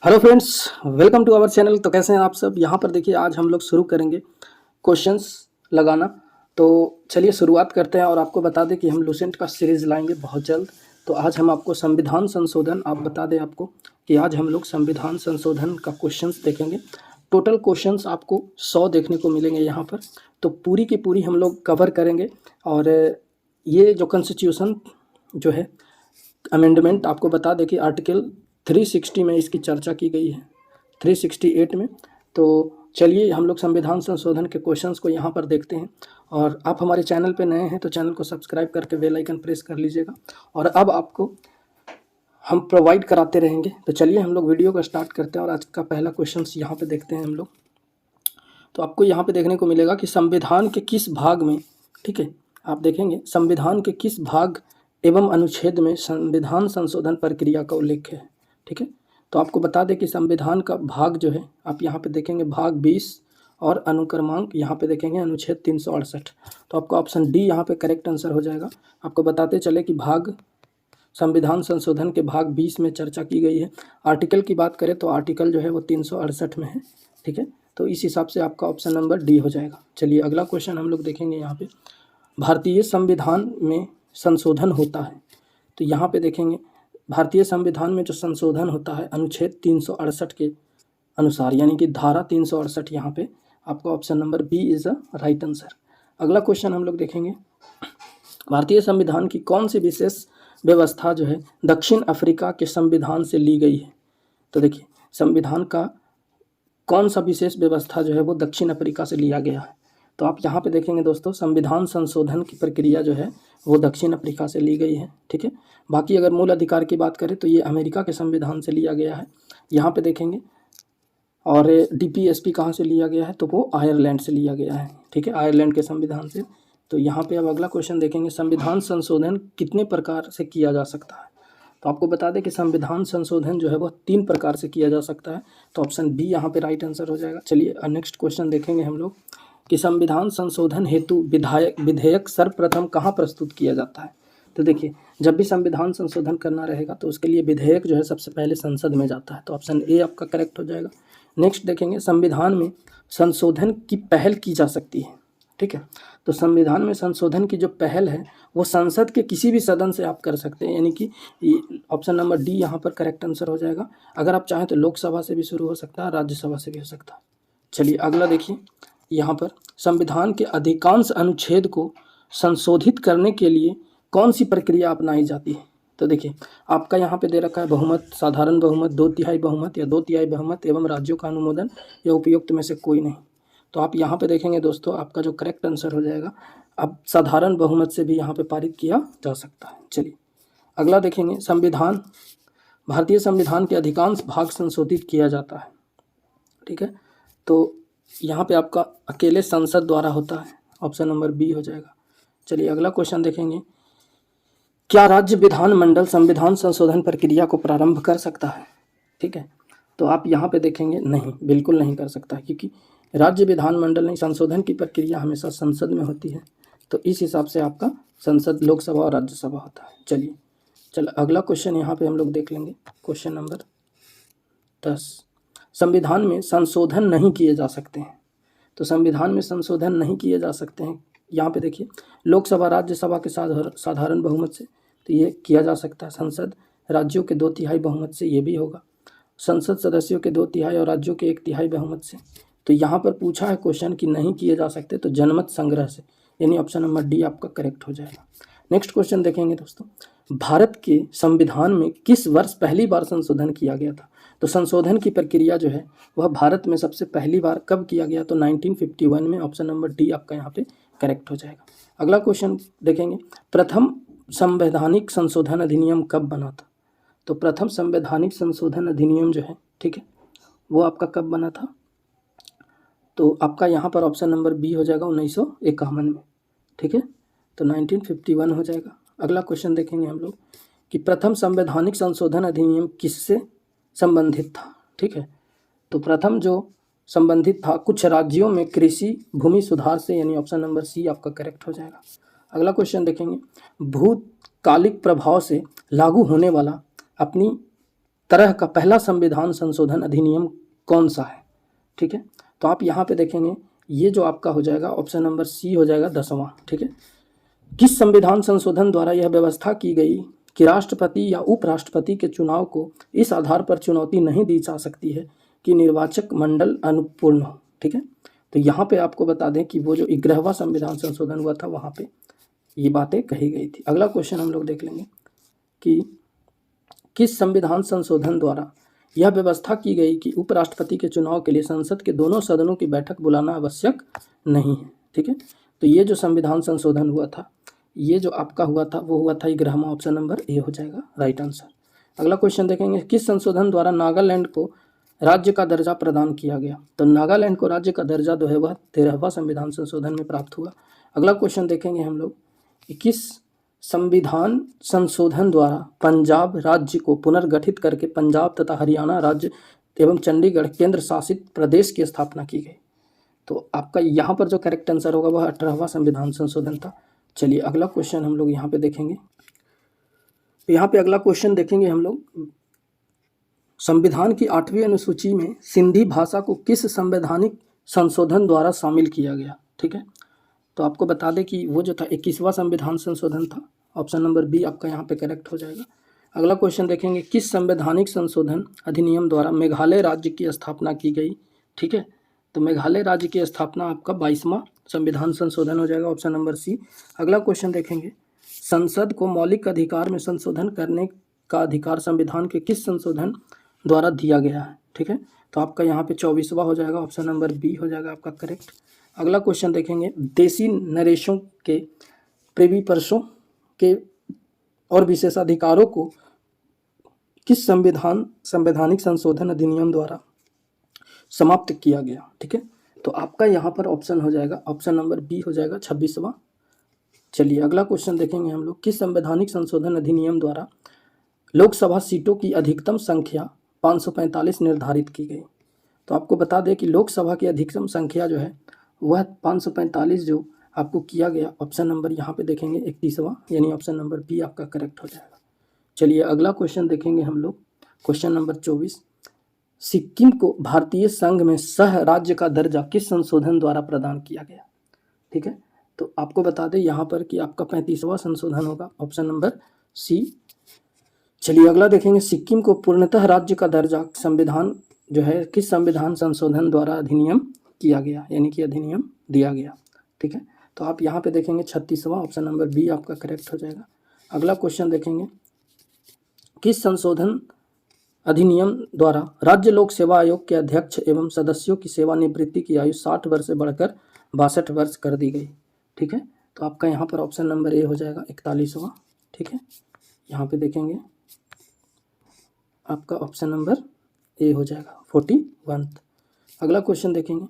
Hello friends, welcome to our channel. तो कैसे हैं आप सब। यहाँ पर देखिए, आज हम लोग शुरू करेंगे क्वेश्चंस लगाना। तो चलिए शुरुआत करते हैं और आपको बता दें कि हम लूसेंट का सीरीज़ लाएंगे बहुत जल्द। तो आज हम आपको संविधान संशोधन, आप बता दें आपको कि आज हम लोग संविधान संशोधन का क्वेश्चंस देखेंगे। टोटल क्वेश्चंस आपको 100 देखने को मिलेंगे यहाँ पर। तो पूरी की पूरी हम लोग कवर करेंगे। और ये जो कॉन्स्टिट्यूशन जो है अमेंडमेंट, आपको बता दें कि आर्टिकल 360 में इसकी चर्चा की गई है, 368 में। तो चलिए हम लोग संविधान संशोधन के क्वेश्चंस को यहाँ पर देखते हैं। और आप हमारे चैनल पे नए हैं तो चैनल को सब्सक्राइब करके बेल आइकन प्रेस कर लीजिएगा, और अब आपको हम प्रोवाइड कराते रहेंगे। तो चलिए हम लोग वीडियो को स्टार्ट करते हैं और आज का पहला क्वेश्चन यहाँ पे देखते हैं हम लोग। तो आपको यहाँ पे देखने को मिलेगा कि संविधान के किस भाग में, ठीक है, आप देखेंगे संविधान के किस भाग एवं अनुच्छेद में संविधान संशोधन प्रक्रिया का उल्लेख है। ठीक है, तो आपको बता दें कि संविधान का भाग जो है, आप यहाँ पे देखेंगे भाग 20 और अनुक्रमांक यहाँ पे देखेंगे अनुच्छेद 368। तो आपको ऑप्शन डी यहाँ पे करेक्ट आंसर हो जाएगा। आपको बताते चले कि भाग संविधान संशोधन के भाग 20 में चर्चा की गई है। आर्टिकल की बात करें तो आर्टिकल जो है वो 368 में है। ठीक है, तो इस हिसाब से आपका ऑप्शन नंबर डी हो जाएगा। चलिए अगला क्वेश्चन हम लोग देखेंगे। यहाँ पे भारतीय संविधान में संशोधन होता है, तो यहाँ पे देखेंगे भारतीय संविधान में जो संशोधन होता है अनुच्छेद 368 के अनुसार, यानी कि धारा 368। यहाँ पे आपका option number B is a right answer. अगला क्वेश्चन हम लोग देखेंगे, भारतीय संविधान की कौन सी विशेष व्यवस्था जो है दक्षिण अफ्रीका के संविधान से ली गई है। तो देखिए संविधान का कौन सा विशेष व्यवस्था जो है वो दक्षिण अफ्रीका से लिया गया है। तो आप यहाँ पे देखेंगे दोस्तों, संविधान संशोधन की प्रक्रिया जो है वो दक्षिण अफ्रीका से ली गई है। ठीक है, बाकी अगर मूल अधिकार की बात करें तो ये अमेरिका के संविधान से लिया गया है, यहाँ पे देखेंगे। और डीपीएसपी कहाँ से लिया गया है, तो वो आयरलैंड से लिया गया है। ठीक है, आयरलैंड के संविधान से। तो यहाँ पे अब अगला क्वेश्चन देखेंगे, संविधान संशोधन कितने प्रकार से किया जा सकता है। तो आपको बता दें कि संविधान संशोधन जो है वह 3 प्रकार से किया जा सकता है। तो ऑप्शन बी यहाँ पे राइट आंसर हो जाएगा। चलिए नेक्स्ट क्वेश्चन देखेंगे हम लोग कि संविधान संशोधन हेतु विधेयक सर्वप्रथम कहाँ प्रस्तुत किया जाता है। तो देखिए जब भी संविधान संशोधन करना रहेगा तो उसके लिए विधेयक जो है सबसे पहले संसद में जाता है। तो ऑप्शन ए आपका करेक्ट हो जाएगा। नेक्स्ट देखेंगे, संविधान में संशोधन की पहल की जा सकती है। ठीक है, तो संविधान में संशोधन की जो पहल है वो संसद के किसी भी सदन से आप कर सकते हैं, यानी कि ऑप्शन नंबर डी यहाँ पर करेक्ट आंसर हो जाएगा। अगर आप चाहें तो लोकसभा से भी शुरू हो सकता है, राज्यसभा से भी हो सकता है। चलिए अगला देखिए, यहाँ पर संविधान के अधिकांश अनुच्छेद को संशोधित करने के लिए कौन सी प्रक्रिया अपनाई जाती है। तो देखिए आपका यहाँ पे दे रखा है बहुमत, साधारण बहुमत, 2/3 बहुमत या 2/3 बहुमत एवं राज्यों का अनुमोदन या उपयुक्त में से कोई नहीं। तो आप यहाँ पे देखेंगे दोस्तों, आपका जो करेक्ट आंसर हो जाएगा, अब साधारण बहुमत से भी यहाँ पे पारित किया जा सकता है। चलिए अगला देखेंगे, संविधान, भारतीय संविधान के अधिकांश भाग संशोधित किया जाता है। ठीक है, तो यहाँ पे आपका अकेले संसद द्वारा होता है, ऑप्शन नंबर बी हो जाएगा। चलिए अगला क्वेश्चन देखेंगे, क्या राज्य विधानमंडल संविधान संशोधन प्रक्रिया को प्रारंभ कर सकता है। ठीक है, तो आप यहाँ पे देखेंगे नहीं, बिल्कुल नहीं कर सकता, क्योंकि राज्य विधानमंडल नहीं, संशोधन की प्रक्रिया हमेशा संसद में होती है। तो इस हिसाब से आपका संसद, लोकसभा और राज्यसभा होता है। चलिए अगला क्वेश्चन यहाँ पे हम लोग देख लेंगे, क्वेश्चन नंबर 10, संविधान में संशोधन नहीं किए जा सकते हैं। तो संविधान में संशोधन नहीं किए जा सकते हैं, यहाँ पे देखिए लोकसभा राज्यसभा के साधारण बहुमत से तो ये किया जा सकता है, संसद राज्यों के 2/3 बहुमत से ये भी होगा, संसद सदस्यों के 2/3 और राज्यों के 1/3 बहुमत से। तो यहाँ पर पूछा है क्वेश्चन कि नहीं किए जा सकते, तो जनमत संग्रह से, यानी ऑप्शन नंबर डी आपका करेक्ट हो जाएगा। नेक्स्ट क्वेश्चन देखेंगे दोस्तों, भारत के संविधान में किस वर्ष पहली बार संशोधन किया गया था। तो संशोधन की प्रक्रिया जो है वह भारत में सबसे पहली बार कब किया गया, तो 1951 में, ऑप्शन नंबर डी आपका यहाँ पे करेक्ट हो जाएगा। अगला क्वेश्चन देखेंगे, प्रथम संवैधानिक संशोधन अधिनियम कब बना था। तो प्रथम संवैधानिक संशोधन अधिनियम जो है, ठीक है, वो आपका कब बना था, तो आपका यहाँ पर ऑप्शन नंबर बी हो जाएगा 1951 में। ठीक है, तो 1951 हो जाएगा। अगला क्वेश्चन देखेंगे हम लोग कि प्रथम संवैधानिक संशोधन अधिनियम किससे संबंधित था। ठीक है, तो प्रथम जो संबंधित था कुछ राज्यों में कृषि भूमि सुधार से, यानी ऑप्शन नंबर सी आपका करेक्ट हो जाएगा। अगला क्वेश्चन देखेंगे, भूतकालिक प्रभाव से लागू होने वाला अपनी तरह का पहला संविधान संशोधन अधिनियम कौन सा है? ठीक है, तो आप यहाँ पे देखेंगे ये जो आपका हो जाएगा ऑप्शन नंबर सी हो जाएगा 10वां। ठीक है, किस संविधान संशोधन द्वारा यह व्यवस्था की गई कि राष्ट्रपति या उपराष्ट्रपति के चुनाव को इस आधार पर चुनौती नहीं दी जा सकती है कि निर्वाचक मंडल अनुपूर्ण हो? ठीक है, तो यहाँ पे आपको बता दें कि वो जो 11वां संविधान संशोधन हुआ था वहाँ पे ये बातें कही गई थी। अगला क्वेश्चन हम लोग देख लेंगे कि किस संविधान संशोधन द्वारा यह व्यवस्था की गई कि उपराष्ट्रपति के चुनाव के लिए संसद के दोनों सदनों की बैठक बुलाना आवश्यक नहीं है? ठीक है, तो ये जो संविधान संशोधन हुआ था, ये जो आपका हुआ था वो हुआ था 11वां, ऑप्शन नंबर ए हो जाएगा राइट आंसर। अगला क्वेश्चन देखेंगे, किस संशोधन द्वारा नागालैंड को राज्य का दर्जा प्रदान किया गया? तो नागालैंड को राज्य का दर्जा जो है वह 13वां संविधान संशोधन में प्राप्त हुआ। अगला क्वेश्चन देखेंगे हम लोग, किस संविधान संशोधन द्वारा पंजाब राज्य को पुनर्गठित करके पंजाब तथा हरियाणा राज्य एवं चंडीगढ़ केंद्र शासित प्रदेश की स्थापना की गई? तो आपका यहाँ पर जो करेक्ट आंसर होगा वह 18वां संविधान संशोधन था। चलिए अगला क्वेश्चन हम लोग यहाँ पे देखेंगे। यहाँ पे अगला क्वेश्चन देखेंगे हम लोग, संविधान की 8वीं अनुसूची में सिंधी भाषा को किस संवैधानिक संशोधन द्वारा शामिल किया गया? ठीक है, तो आपको बता दें कि वो जो था 21वां संविधान संशोधन था, ऑप्शन नंबर बी आपका यहाँ पे करेक्ट हो जाएगा। अगला क्वेश्चन देखेंगे, किस संवैधानिक संशोधन अधिनियम द्वारा मेघालय राज्य की स्थापना की गई? ठीक है, तो मेघालय राज्य की स्थापना आपका 22वां संविधान संशोधन हो जाएगा, ऑप्शन नंबर सी। अगला क्वेश्चन देखेंगे, संसद को मौलिक अधिकार में संशोधन करने का अधिकार संविधान के किस संशोधन द्वारा दिया गया है? ठीक है, तो आपका यहाँ पे 24वां हो जाएगा, ऑप्शन नंबर बी हो जाएगा आपका करेक्ट। अगला क्वेश्चन देखेंगे, देशी नरेशों के प्रिवी पर्सों के और विशेषाधिकारों को किस संवैधानिक संशोधन अधिनियम द्वारा समाप्त किया गया? ठीक है, तो आपका यहाँ पर ऑप्शन हो जाएगा, ऑप्शन नंबर बी हो जाएगा 26वां। चलिए अगला क्वेश्चन देखेंगे हम लोग, किस संवैधानिक संशोधन अधिनियम द्वारा लोकसभा सीटों की अधिकतम संख्या 545 निर्धारित की गई? तो आपको बता दें कि लोकसभा की अधिकतम संख्या जो है वह 545 जो आपको किया गया, ऑप्शन नंबर यहाँ पे देखेंगे 31वां, यानी ऑप्शन नंबर बी आपका करेक्ट हो जाएगा। चलिए अगला क्वेश्चन देखेंगे हम लोग, क्वेश्चन नंबर 24, सिक्किम को भारतीय संघ में सह राज्य का दर्जा किस संशोधन द्वारा प्रदान किया गया? ठीक है, तो आपको बता दें यहाँ पर कि आपका 35वां संशोधन होगा, ऑप्शन नंबर सी। चलिए अगला देखेंगे, सिक्किम को पूर्णतः राज्य का दर्जा संविधान जो है किस संविधान संशोधन द्वारा अधिनियम किया गया, यानी कि अधिनियम दिया गया? ठीक है, तो आप यहाँ पे देखेंगे 36वां, ऑप्शन नंबर बी आपका करेक्ट हो जाएगा। अगला क्वेश्चन देखेंगे, किस संशोधन अधिनियम द्वारा राज्य लोक सेवा आयोग के अध्यक्ष एवं सदस्यों की सेवानिवृत्ति की आयु 60 वर्ष से बढ़कर 62 वर्ष कर दी गई? ठीक है, तो आपका यहाँ पर ऑप्शन नंबर ए हो जाएगा 41वां। ठीक है, यहाँ पे देखेंगे आपका ऑप्शन नंबर ए हो जाएगा 41। अगला क्वेश्चन देखेंगे,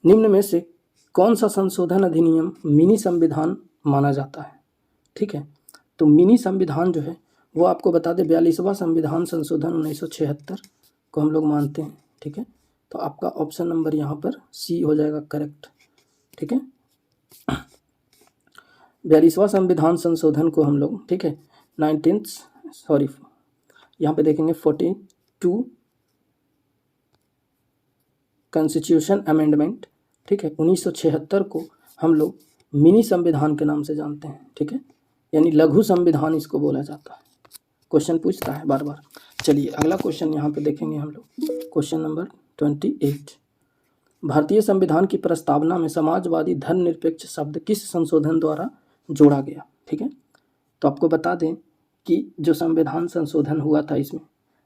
निम्न में से कौन सा संशोधन अधिनियम मिनी संविधान माना जाता है? ठीक है, तो मिनी संविधान जो है वो आपको बता दें 42वां संविधान संशोधन 1976 को हम लोग मानते हैं। ठीक है, तो आपका ऑप्शन नंबर यहाँ पर सी हो जाएगा करेक्ट। ठीक है, 42वां संविधान संशोधन को हम लोग, ठीक है, यहाँ पे देखेंगे 42 कॉन्स्टिट्यूशन अमेंडमेंट, ठीक है, 1976 को हम लोग मिनी संविधान के नाम से जानते हैं। ठीक है, यानी लघु संविधान इसको बोला जाता है, क्वेश्चन पूछता है बार बार। चलिए अगला क्वेश्चन यहाँ पे देखेंगे हम लोग, क्वेश्चन नंबर 28, भारतीय संविधान की प्रस्तावना में समाजवादी धर्मनिरपेक्ष शब्द किस संशोधन द्वारा जोड़ा गया? ठीक है, तो आपको बता दें कि जो संविधान संशोधन हुआ था इसमें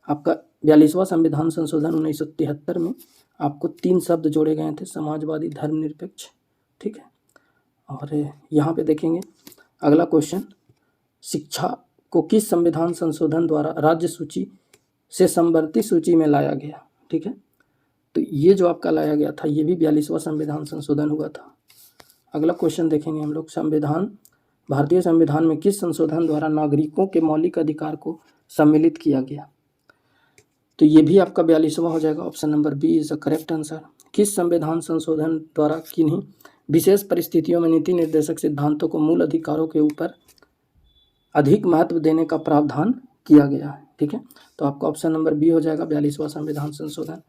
आपका 42वां संविधान संशोधन 1973 में आपको 3 शब्द जोड़े गए थे, समाजवादी धर्मनिरपेक्ष। ठीक है, और यहाँ पे देखेंगे अगला क्वेश्चन, शिक्षा को किस संविधान संशोधन द्वारा राज्य सूची से समवर्ती सूची में लाया गया? ठीक है, तो ये जो आपका लाया गया था ये भी 42वां संविधान संशोधन हुआ था। अगला क्वेश्चन देखेंगे हम लोग, भारतीय संविधान में किस संशोधन द्वारा नागरिकों के मौलिक अधिकार को सम्मिलित किया गया? तो ये भी आपका 42वां हो जाएगा, option number B is the correct answer. किस संविधान संशोधन द्वारा किन्हीं विशेष परिस्थितियों में नीति निर्देशक सिद्धांतों को मूल अधिकारों के ऊपर अधिक महत्व देने का प्रावधान किया गया है? ठीक है, तो आपका ऑप्शन नंबर बी हो जाएगा 42वां संविधान संशोधन।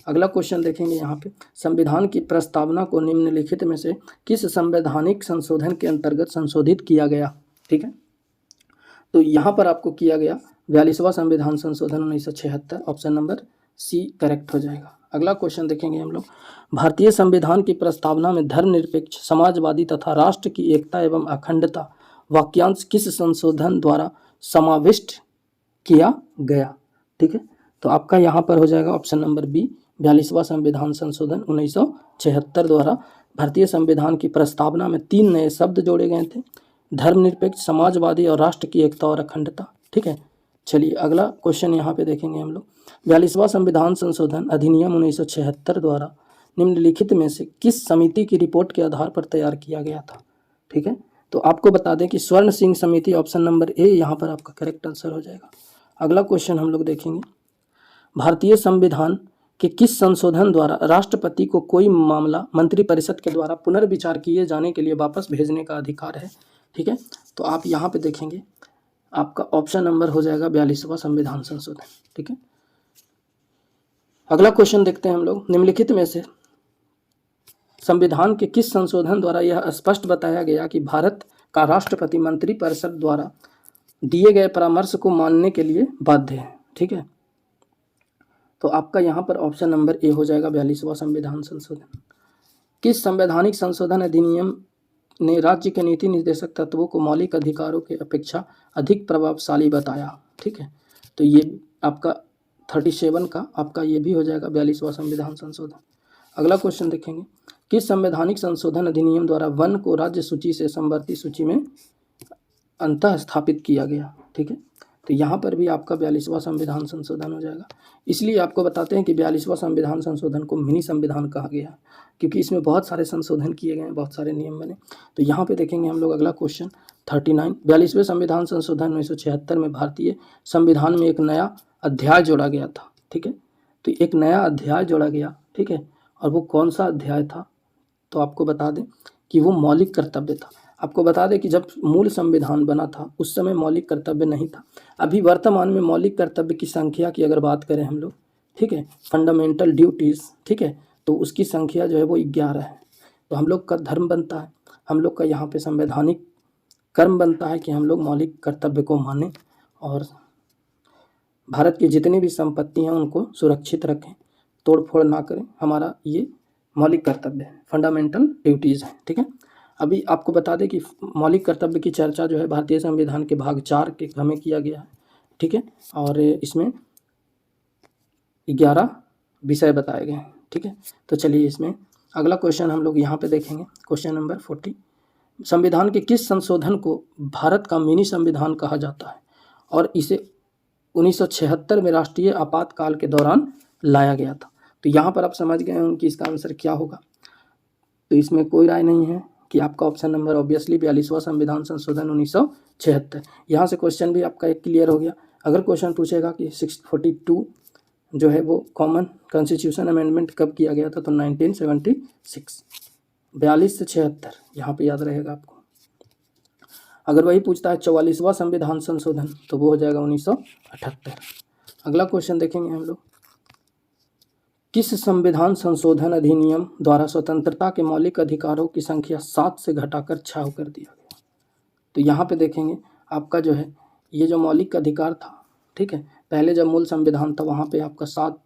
अगला क्वेश्चन देखेंगे यहाँ पे, संविधान की प्रस्तावना को निम्नलिखित में से किस संवैधानिक संशोधन के अंतर्गत संशोधित किया गया। ठीक है, तो यहाँ पर आपको किया गया 42वां संविधान संशोधन 1976, ऑप्शन नंबर सी करेक्ट हो जाएगा। अगला क्वेश्चन देखेंगे हम लोग, भारतीय संविधान की प्रस्तावना में धर्मनिरपेक्ष, समाजवादी तथा राष्ट्र की एकता एवं अखंडता वाक्यांश किस संशोधन द्वारा समाविष्ट किया गया। ठीक है, तो आपका यहाँ पर हो जाएगा ऑप्शन नंबर बी 42वां संविधान संशोधन 1976 द्वारा भारतीय संविधान की प्रस्तावना में 3 नए शब्द जोड़े गए थे, धर्मनिरपेक्ष, समाजवादी और राष्ट्र की एकता और अखंडता। ठीक है, चलिए अगला क्वेश्चन यहाँ पे देखेंगे हम लोग, 42वां संविधान संशोधन अधिनियम 1976 द्वारा निम्नलिखित में से किस समिति की रिपोर्ट के आधार पर तैयार किया गया था। ठीक है, तो आपको बता दें कि स्वर्ण सिंह समिति, ऑप्शन नंबर ए यहाँ पर आपका करेक्ट आंसर हो जाएगा। अगला क्वेश्चन हम लोग देखेंगे, भारतीय संविधान के किस संशोधन द्वारा राष्ट्रपति को कोई मामला मंत्रिपरिषद के द्वारा पुनर्विचार किए जाने के लिए वापस भेजने का अधिकार है। ठीक है, तो आप यहाँ पे देखेंगे आपका ऑप्शन नंबर हो जाएगा 42वां संविधान संशोधन। ठीक है, अगला क्वेश्चन देखते हैं हम लोग, निम्नलिखित में से संविधान के किस संशोधन द्वारा यह स्पष्ट बताया गया कि भारत का राष्ट्रपति मंत्रिपरिषद द्वारा दिए गए परामर्श को मानने के लिए बाध्य है। ठीक है, तो आपका यहाँ पर ऑप्शन नंबर ए हो जाएगा 42वां संविधान संशोधन। किस संवैधानिक संशोधन अधिनियम ने राज्य के नीति निर्देशक तत्वों को मौलिक अधिकारों के अपेक्षा अधिक प्रभावशाली बताया। ठीक है, तो ये आपका 37 का आपका ये भी हो जाएगा 42वां संविधान संशोधन। अगला क्वेश्चन देखेंगे, किस संवैधानिक संशोधन अधिनियम द्वारा वन को राज्य सूची से समवर्ती सूची में अंतः स्थापित किया गया। ठीक है, तो यहाँ पर भी आपका 42वां संविधान संशोधन हो जाएगा। इसलिए आपको बताते हैं कि 42वां संविधान संशोधन को मिनी संविधान कहा गया, क्योंकि इसमें बहुत सारे संशोधन किए गए हैं, बहुत सारे नियम बने। तो यहाँ पे देखेंगे हम लोग अगला क्वेश्चन 39, 42वें संविधान संशोधन 1976 में भारतीय संविधान में एक नया अध्याय जोड़ा गया था। ठीक है, तो एक नया अध्याय जोड़ा गया। ठीक है, और वो कौन सा अध्याय था, तो आपको बता दें कि वो मौलिक कर्तव्य था। आपको बता दें कि जब मूल संविधान बना था उस समय मौलिक कर्तव्य नहीं था। अभी वर्तमान में मौलिक कर्तव्य की संख्या की अगर बात करें हम लोग, ठीक है, फंडामेंटल ड्यूटीज़, ठीक है, तो उसकी संख्या जो है वो 11 है। तो हम लोग का धर्म बनता है, हम लोग का यहाँ पे संवैधानिक कर्म बनता है कि हम लोग मौलिक कर्तव्य को मानें और भारत की जितनी भी संपत्ति हैं उनको सुरक्षित रखें, तोड़ फोड़ ना करें। हमारा ये मौलिक कर्तव्य है, फंडामेंटल ड्यूटीज़ हैं। ठीक है, अभी आपको बता दें कि मौलिक कर्तव्य की चर्चा जो है भारतीय संविधान के भाग 4 के हमें किया गया है। ठीक है, और इसमें 11 विषय बताए गए हैं। ठीक है, तो चलिए इसमें अगला क्वेश्चन हम लोग यहाँ पे देखेंगे, क्वेश्चन नंबर 40, संविधान के किस संशोधन को भारत का मिनी संविधान कहा जाता है और इसे 1976 में राष्ट्रीय आपातकाल के दौरान लाया गया था। तो यहाँ पर आप समझ गए होंगे कि इसका आंसर क्या होगा। तो इसमें कोई राय नहीं है कि आपका ऑप्शन नंबर ऑब्वियसली 42वां संविधान संशोधन 1976। यहाँ से क्वेश्चन भी आपका एक क्लियर हो गया। अगर क्वेश्चन पूछेगा कि 642 जो है वो कॉमन कॉन्स्टिट्यूशन अमेंडमेंट कब किया गया था, तो 1976, 42 से 76 यहाँ पे याद रहेगा आपको। अगर वही पूछता है 44वां संविधान संशोधन तो वो हो जाएगा 1978। अगला क्वेश्चन देखेंगे हम लोग, किस संविधान संशोधन अधिनियम द्वारा स्वतंत्रता के मौलिक अधिकारों की संख्या 7 से घटाकर 6 कर दिया गया। तो यहाँ पे देखेंगे आपका जो है ये जो मौलिक अधिकार था, ठीक है, पहले जब मूल संविधान था वहाँ पे आपका 7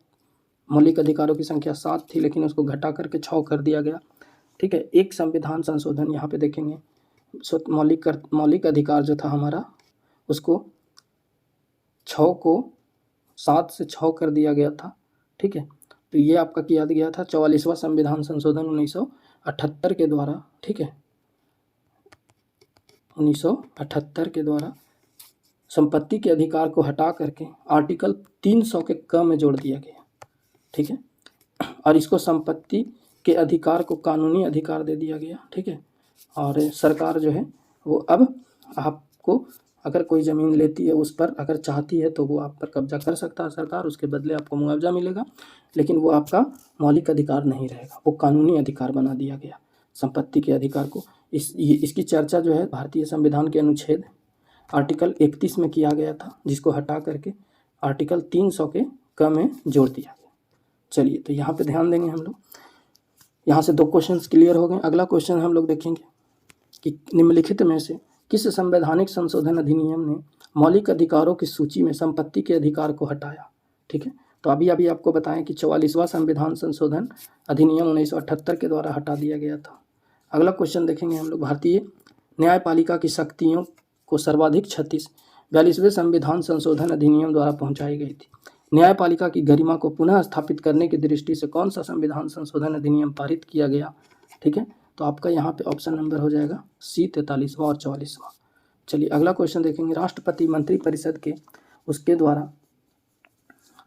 मौलिक अधिकारों की संख्या 7 थी, लेकिन उसको घटा करके 6 कर दिया गया। ठीक है, एक संविधान संशोधन यहाँ पे देखेंगे मौलिक अधिकार जो था हमारा उसको 6 को 7 से 6 कर दिया गया था। ठीक है, तो ये आपका किया गया था 44वां संविधान संशोधन 1978 के द्वारा। ठीक है, 1978 के द्वारा संपत्ति के अधिकार को हटा करके आर्टिकल 300 के क में जोड़ दिया गया। ठीक है, और इसको संपत्ति के अधिकार को कानूनी अधिकार दे दिया गया। ठीक है, और सरकार जो है वो अब आपको अगर कोई ज़मीन लेती है उस पर अगर चाहती है तो वो आप पर कब्जा कर सकता है सरकार, उसके बदले आपको मुआवजा मिलेगा, लेकिन वो आपका मौलिक अधिकार नहीं रहेगा, वो कानूनी अधिकार बना दिया गया संपत्ति के अधिकार को। इसकी चर्चा जो है भारतीय संविधान के अनुच्छेद आर्टिकल 31 में किया गया था, जिसको हटा करके आर्टिकल 300 के क में जोड़ दिया गया। चलिए तो यहाँ पे ध्यान देंगे हम लोग। यहाँ से 2 क्वेश्चंस क्लियर हो गए। अगला क्वेश्चन हम लोग देखेंगे कि निम्नलिखित में से किस संवैधानिक संशोधन अधिनियम ने मौलिक अधिकारों की सूची में संपत्ति के अधिकार को हटाया। ठीक है, तो अभी आपको बताएं कि 44वां संविधान संशोधन अधिनियम 1978 के द्वारा हटा दिया गया था। अगला क्वेश्चन देखेंगे हम लोग, भारतीय न्यायपालिका की शक्तियों को सर्वाधिक क्षति 42वें संविधान संशोधन अधिनियम द्वारा पहुंचाई गई थी। न्यायपालिका की गरिमा को पुनः स्थापित करने की दृष्टि से कौन सा संविधान संशोधन अधिनियम पारित किया गया। ठीक है, तो आपका यहाँ पे ऑप्शन नंबर हो जाएगा सी 43वां और 44वां। चलिए अगला क्वेश्चन देखेंगे, राष्ट्रपति मंत्रिपरिषद के उसके द्वारा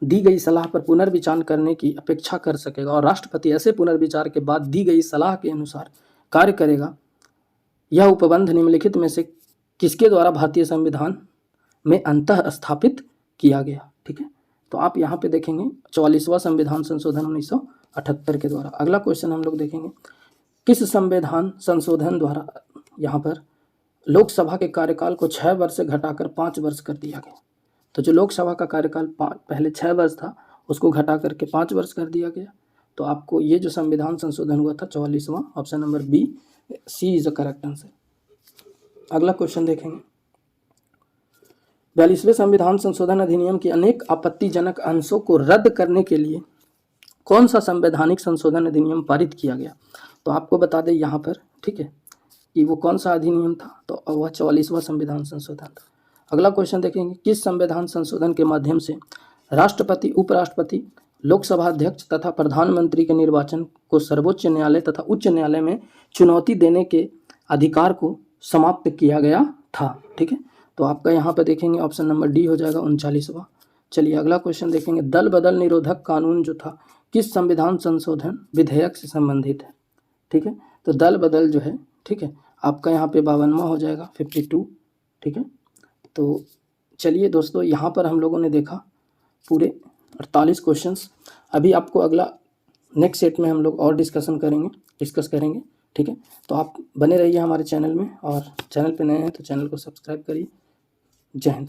दी गई सलाह पर पुनर्विचार करने की अपेक्षा कर सकेगा और राष्ट्रपति ऐसे पुनर्विचार के बाद दी गई सलाह के अनुसार कार्य करेगा। यह उपबंध निम्नलिखित में से किसके द्वारा भारतीय संविधान में अंतः स्थापित किया गया। ठीक है, तो आप यहाँ पे देखेंगे 44वां संविधान संशोधन 1978 के द्वारा। अगला क्वेश्चन हम लोग देखेंगे, किस संविधान संशोधन द्वारा यहाँ पर लोकसभा के कार्यकाल को 6 वर्ष से घटाकर 5 वर्ष कर दिया गया। तो जो लोकसभा का कार्यकाल पहले 6 वर्ष था उसको घटा करके 5 वर्ष कर दिया गया। तो आपको ये जो संविधान संशोधन हुआ था 44वां, option number B C is the correct answer. अगला क्वेश्चन देखेंगे, 42वें संविधान संशोधन अधिनियम के अनेक आपत्तिजनक अंशों को रद्द करने के लिए कौन सा संवैधानिक संशोधन अधिनियम पारित किया गया। तो आपको बता दें यहाँ पर, ठीक है, कि वो कौन सा अधिनियम था, तो वह 44वां संविधान संशोधन था। अगला क्वेश्चन देखेंगे, किस संविधान संशोधन के माध्यम से राष्ट्रपति, उपराष्ट्रपति, लोकसभा अध्यक्ष तथा प्रधानमंत्री के निर्वाचन को सर्वोच्च न्यायालय तथा उच्च न्यायालय में चुनौती देने के अधिकार को समाप्त किया गया था। ठीक है, तो आपका यहाँ पर देखेंगे ऑप्शन नंबर डी हो जाएगा 39वां। चलिए अगला क्वेश्चन देखेंगे, दल बदल निरोधक कानून जो था किस संविधान संशोधन विधेयक से संबंधित है। ठीक है, तो दल बदल जो है, ठीक है, आपका यहाँ पे 52वां हो जाएगा 52। ठीक है, तो चलिए दोस्तों, यहाँ पर हम लोगों ने देखा पूरे 48 क्वेश्चंस। अभी आपको अगला नेक्स्ट सेट में हम लोग और डिस्कस करेंगे। ठीक है, तो आप बने रहिए हमारे चैनल में, और चैनल पे नए हैं तो चैनल को सब्सक्राइब करिए। जय हिंद।